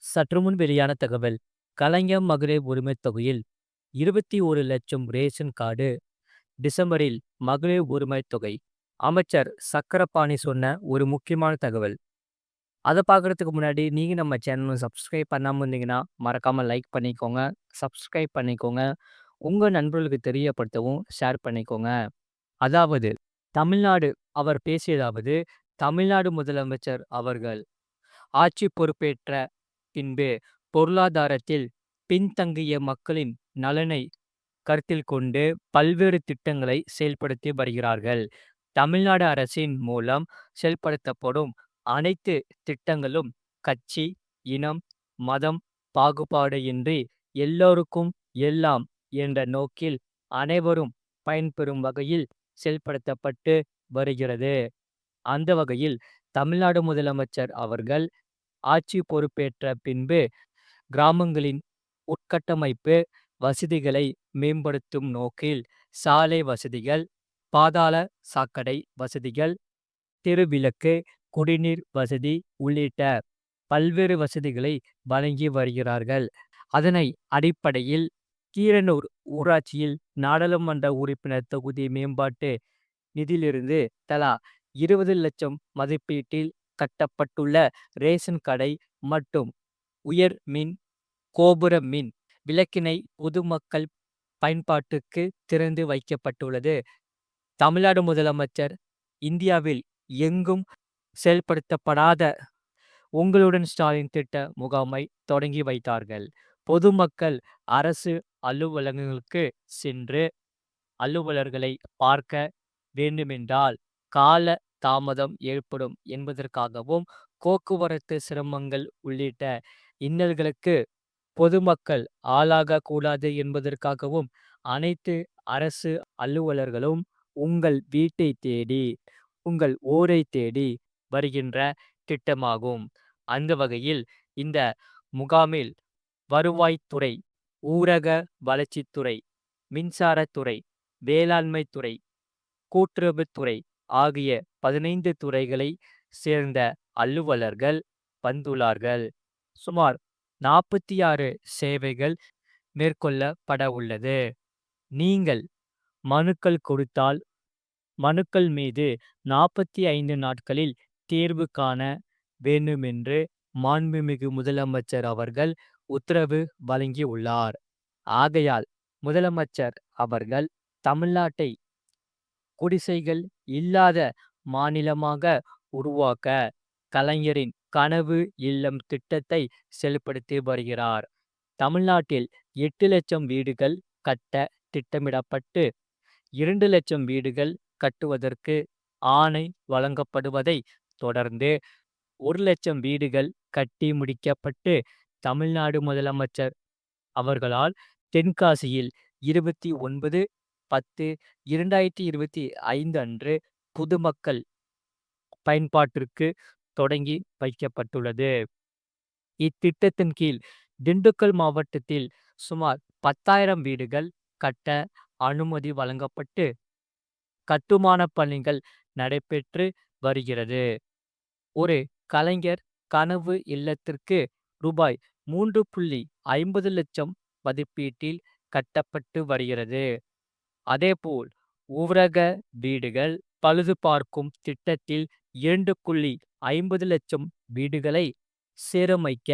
சற்றுமுன் வெளியான தகவல். கலைஞர் மகளிர் உரிமைத் தொகையில் 21,00,000 ரேஷன் கார்டு டிசம்பரில் மகளிர் உரிமைத் தொகை. அமைச்சர் சக்கரபாணி சொன்ன ஒரு முக்கியமான தகவல். அத பார்க்கறதுக்கு முன்னாடி நீங்க நம்ம சேனல சப்ஸ்கிரைப் பண்ணாம இருந்தீங்கன்னா, மறக்காம லைக் பண்ணிக்கோங்க, சப்ஸ்கிரைப் பண்ணிக்கோங்க. உங்க நண்பர்களுக்கு தெரியப்படுத்தவும் ஷேர் பண்ணிக்கோங்க. அதாவது தமிழ்நாடு அவர் பேசியதாவது, தமிழ்நாடு முதலமைச்சர் அவர்கள் ஆட்சி பொறுப்பேற்ற பின்பு பொருளாதாரத்தில் பின்தங்கிய மக்களின் நலனை கருத்தில் கொண்டு பல்வேறு திட்டங்களை செயல்படுத்தி வருகிறார்கள். தமிழ்நாடு அரசின் மூலம் செயல்படுத்தப்படும் அனைத்து திட்டங்களும் கட்சி, இனம், மதம் பாகுபாடு இன்றி எல்லோருக்கும் எல்லாம் என்ற நோக்கில் அனைவரும் பயன்பெறும் வகையில் செயல்படுத்தப்பட்டு வருகிறது. அந்த வகையில் தமிழ்நாடு முதலமைச்சர் அவர்கள் ஆட்சி பொறுப்பேற்ற பின்பு கிராமங்களின் உட்கட்டமைப்பு வசதிகளை மேம்படுத்தும் நோக்கில் சாலை வசதிகள், பாதாள சாக்கடை வசதிகள், தெருவிளக்கு, குடிநீர் வசதி உள்ளிட்ட பல்வேறு வசதிகளை வழங்கி வருகிறார்கள். அதனை அடிப்படையில் கீரனூர் ஊராட்சியில் நாடாளுமன்ற உறுப்பினர் தொகுதி மேம்பாட்டு நிதியிலிருந்து தலா 20,00,000 மதிப்பீட்டில் கட்டப்பட்டுள்ள ரேஷன் கடை மற்றும் உயர் மின் கோபுர மின் விளக்கினை பொதுமக்கள் பயன்பாட்டுக்கு திறந்து வைக்கப்பட்டுள்ளது. தமிழ்நாடு முதலமைச்சர் இந்தியாவில் எங்கும் செயல்படுத்தப்படாத உங்களுடன் ஸ்டாலின் திட்ட முகாமை தொடங்கி வைத்தார்கள். பொதுமக்கள் அரசு அலுவலகங்களுக்கு சென்று அலுவலர்களை பார்க்க வேண்டுமென்றால் கால தாமதம் ஏற்படும் என்பதற்காகவும், போக்குவரத்து சிரமங்கள் உள்ளிட்ட இன்னல்களுக்கு பொதுமக்கள் ஆளாக கூடாது என்பதற்காகவும் அனைத்து அரசு அலுவலர்களும் உங்கள் வீட்டை தேடி, உங்கள் ஊரை தேடி வருகின்ற திட்டமாகும். அந்த வகையில் இந்த முகாமில் வருவாய்த்துறை, ஊரக வளர்ச்சித்துறை, மின்சாரத்துறை, வேளாண்மை துறை, கூட்டுறவுத்துறை ஆகிய 15 துறைகளை சேர்ந்த அலுவலர்கள் வந்துள்ளார்கள். சுமார் 46 சேவைகள் மேற்கொள்ளப்பட உள்ளது. நீங்கள் மனுக்கள் கொடுத்தால் மனுக்கள் மீது 45 நாட்களில் தீர்வு காண வேண்டுமென்று மாண்புமிகு முதலமைச்சர் அவர்கள் உத்தரவு வழங்கியுள்ளார். ஆகையால் முதலமைச்சர் அவர்கள் தமிழ்நாட்டை குடிசைகள் இல்லாத மாநிலமாக உருவாக்க கலைஞரின் கனவு இல்லம் திட்டத்தை செயல்படுத்தி வருகிறார். தமிழ்நாட்டில் 8,00,000 வீடுகள் கட்ட திட்டமிடப்பட்டு 2,00,000 வீடுகள் கட்டுவதற்கு ஆணை வழங்கப்படுவதை தொடர்ந்து 1,00,000 வீடுகள் கட்டி முடிக்கப்பட்டு தமிழ்நாடு முதலமைச்சர் அவர்களால் தென்காசியில் 29/10/2025 அன்று பொதுமக்கள் பயன்பாட்டிற்கு தொடங்கி வைக்கப்பட்டுள்ளது. இத்திட்டத்தின் கீழ் திண்டுக்கல் மாவட்டத்தில் சுமார் 10,000 வீடுகள் கட்ட அனுமதி வழங்கப்பட்டு கட்டுமான பணிகள் நடைபெற்று வருகிறது. ஒரு கலைஞர் கனவு இல்லத்திற்கு ரூபாய் 3,50,00,000 மதிப்பீட்டில் கட்டப்பட்டு வருகிறது. அதேபோல் ஊரக வீடுகள் பழுது பார்க்கும் திட்டத்தில் 2,50,00,000 வீடுகளை சீரமைக்க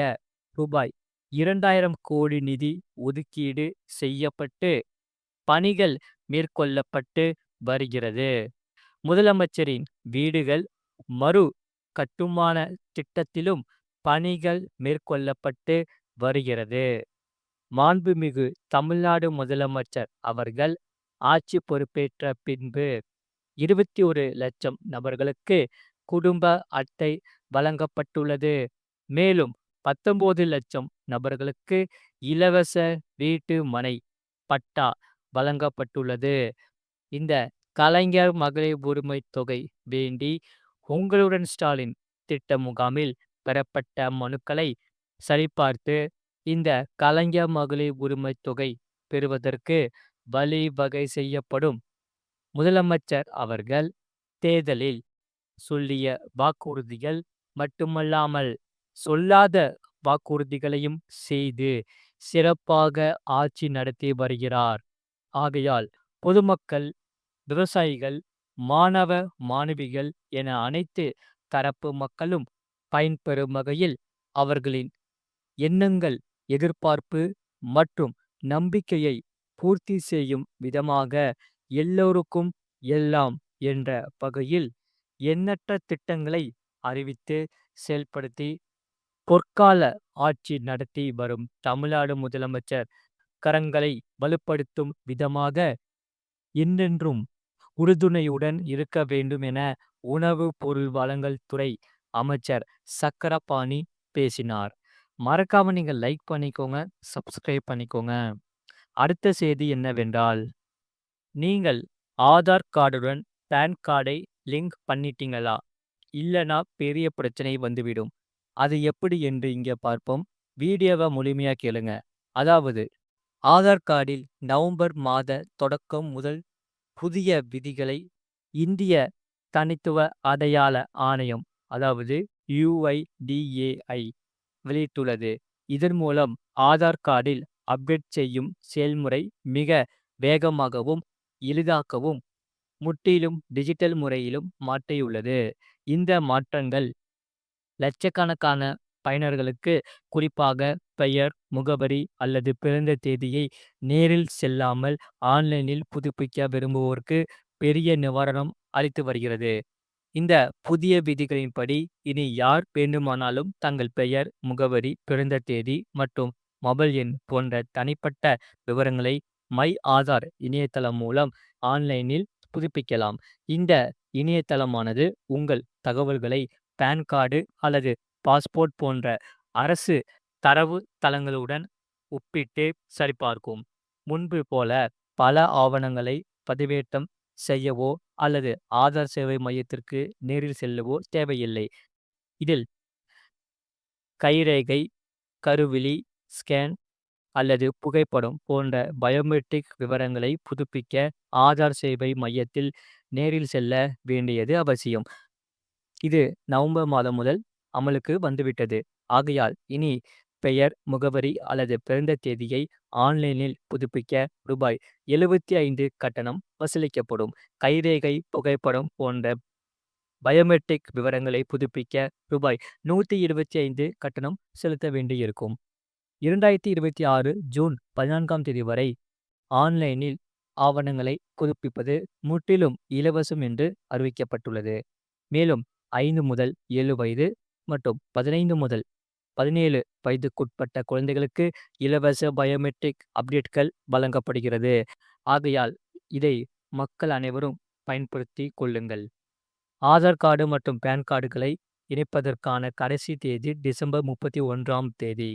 ரூபாய் 2,000 கோடி நிதி ஒதுக்கீடு செய்யப்பட்டு பணிகள் மேற்கொள்ளப்பட்டு வருகிறது. முதலமைச்சரின் வீடுகள் மறு கட்டுமான திட்டத்திலும் பணிகள் மேற்கொள்ளப்பட்டு வருகிறது. மாண்புமிகு தமிழ்நாடு முதலமைச்சர் அவர்கள் ஆட்சி பொறுப்பேற்ற பின்பு 21,00,000 நபர்களுக்கு குடும்ப அட்டை வழங்கப்பட்டுள்ளது. மேலும் 19,00,000 நபர்களுக்கு இலவச வீட்டு மனை பட்டா வழங்கப்பட்டுள்ளது. இந்த கலைஞர் மகளிர் உரிமை தொகை வேண்டி உங்களுடன் ஸ்டாலின் திட்ட முகாமில் பெறப்பட்ட மனுக்களை சரிபார்த்து இந்த கலைஞர் மகளிர் உரிமை தொகை பெறுவதற்கு வழிவகை செய்யப்படும். முதலமைச்சர் அவர்கள் தேர்தலில் சொல்லிய வாக்குறுதிகள் மட்டுமல்லாமல் சொல்லாத வாக்குறுதிகளையும் செய்து சிறப்பாக ஆட்சி நடத்தி வருகிறார். ஆகையால் பொதுமக்கள், விவசாயிகள், மாணவ மாணவிகள் என அனைத்து தரப்பு மக்களும் பயன்பெறும் வகையில் அவர்களின் எண்ணங்கள், எதிர்பார்ப்பு மற்றும் நம்பிக்கையை பூர்த்தி செய்யும் விதமாக எல்லோருக்கும் எல்லாம் என்ற வகையில் எண்ணற்ற திட்டங்களை அறிவித்து செயல்படுத்தி பொற்கால ஆட்சி நடத்தி வரும் தமிழ்நாடு முதலமைச்சர் கரங்களை வலுப்படுத்தும் விதமாக என்றென்றும் உறுதுணையுடன் இருக்க வேண்டும் என உணவு பொருள் வழங்கல் துறை அமைச்சர் சக்கரபாணி பேசினார். மறக்காம நீங்க லைக் பண்ணிக்கோங்க, சப்ஸ்கிரைப் பண்ணிக்கோங்க. அடுத்த செய்தி என்னவென்றால், நீங்கள் ஆதார் கார்டுடன் பேன் கார்டை லிங்க் பண்ணிட்டீங்களா? இல்லனா பெரிய பிரச்சனை வந்துவிடும். அது எப்படி என்று இங்கே பார்ப்போம். வீடியோவை முழுமையா கேளுங்க. அதாவது ஆதார் கார்டில் நவம்பர் மாத தொடக்கம் முதல் புதிய விதிகளை இந்திய தனித்துவ அடையாள ஆணையம் அதாவது UIDAI வெளியிட்டுள்ளது. இதன் மூலம் ஆதார் கார்டில் அப்டேட் செய்யும் செயல்முறை மிக வேகமாகவும் எளிதாக்கவும் முற்றிலும் டிஜிட்டல் முறையிலும் மாற்றியுள்ளது. இந்த மாற்றங்கள் லட்சக்கணக்கான பயனர்களுக்கு குறிப்பாக பெயர், முகவரி அல்லது பிறந்த தேதியை நேரில் செல்லாமல் ஆன்லைனில் புதுப்பிக்க விரும்புவோருக்கு பெரிய நிவாரணம் அளித்து வருகிறது. இந்த புதிய விதிகளின்படி இனி யார் வேண்டுமானாலும் தங்கள் பெயர், முகவரி, பிறந்த தேதி மற்றும் மொபைல் எண் போன்ற தனிப்பட்ட விவரங்களை மை ஆதார் இணையதளம் மூலம் ஆன்லைனில் புதுப்பிக்கலாம். இந்த இணையதளமானது உங்கள் தகவல்களை பேன் கார்டு அல்லது பாஸ்போர்ட் போன்ற அரசு தரவு தளங்களுடன் ஒப்பிட்டு சரிபார்க்கும். முன்பு போல பல ஆவணங்களை பதிவேற்றம் செய்யவோ அல்லது ஆதார் சேவை மையத்திற்கு நேரில் செல்லவோ தேவையில்லை. இதில் கைரேகை, கருவிழி ஸ்கேன் அல்லது புகைப்படம் போன்ற பயோமெட்ரிக் விவரங்களை புதுப்பிக்க ஆதார் சேவை மையத்தில் நேரில் செல்ல வேண்டியது அவசியம். இது நவம்பர் மாதம் முதல் அமலுக்கு வந்துவிட்டது. ஆகையால் இனி பெயர், முகவரி அல்லது பிறந்த தேதியை ஆன்லைனில் புதுப்பிக்க ரூபாய் 75 கட்டணம் வசூலிக்கப்படும். கைரேகை, புகைப்படம் போன்ற பயோமெட்ரிக் விவரங்களை புதுப்பிக்க ரூபாய் 125 கட்டணம் செலுத்த வேண்டியிருக்கும். 2026 ஜூன் 14ஆம் தேதி வரை ஆன்லைனில் ஆவணங்களை புதுப்பிப்பது முற்றிலும் இலவசம் என்று அறிவிக்கப்பட்டுள்ளது. மேலும் 5 முதல் 7 வயது மற்றும் 15 முதல் 17 வயதுக்குட்பட்ட குழந்தைகளுக்கு இலவச பயோமெட்ரிக் அப்டேட்கள் வழங்கப்படுகிறது. ஆகையால் இதை மக்கள் அனைவரும் பயன்படுத்தி கொள்ளுங்கள். ஆதார் கார்டு மற்றும் பேன் கார்டுகளை இணைப்பதற்கான கடைசி தேதி டிசம்பர் 31ஆம் தேதி.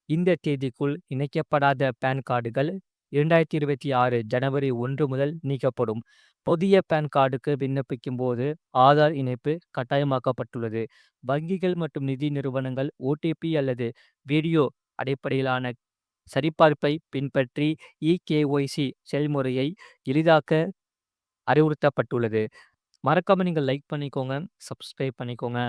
இந்த தேதிக்குள் இணைக்கப்படாத பேன் கார்டுகள் 2026 ஜனவரி 1 முதல் நீக்கப்படும். புதிய பேன் கார்டுக்கு விண்ணப்பிக்கும் போது ஆதார் இணைப்பு கட்டாயமாக்கப்பட்டுள்ளது. வங்கிகள் மற்றும் நிதி நிறுவனங்கள் OTP அல்லது வீடியோ அடிப்படையிலான சரிபார்ப்பை பின்பற்றி eKYC செயல்முறையை எளிதாக்க அறிவுறுத்தப்பட்டுள்ளது. மறக்காம நீங்கள் லைக் பண்ணிக்கோங்க, சப்ஸ்கிரைப் பண்ணிக்கோங்க.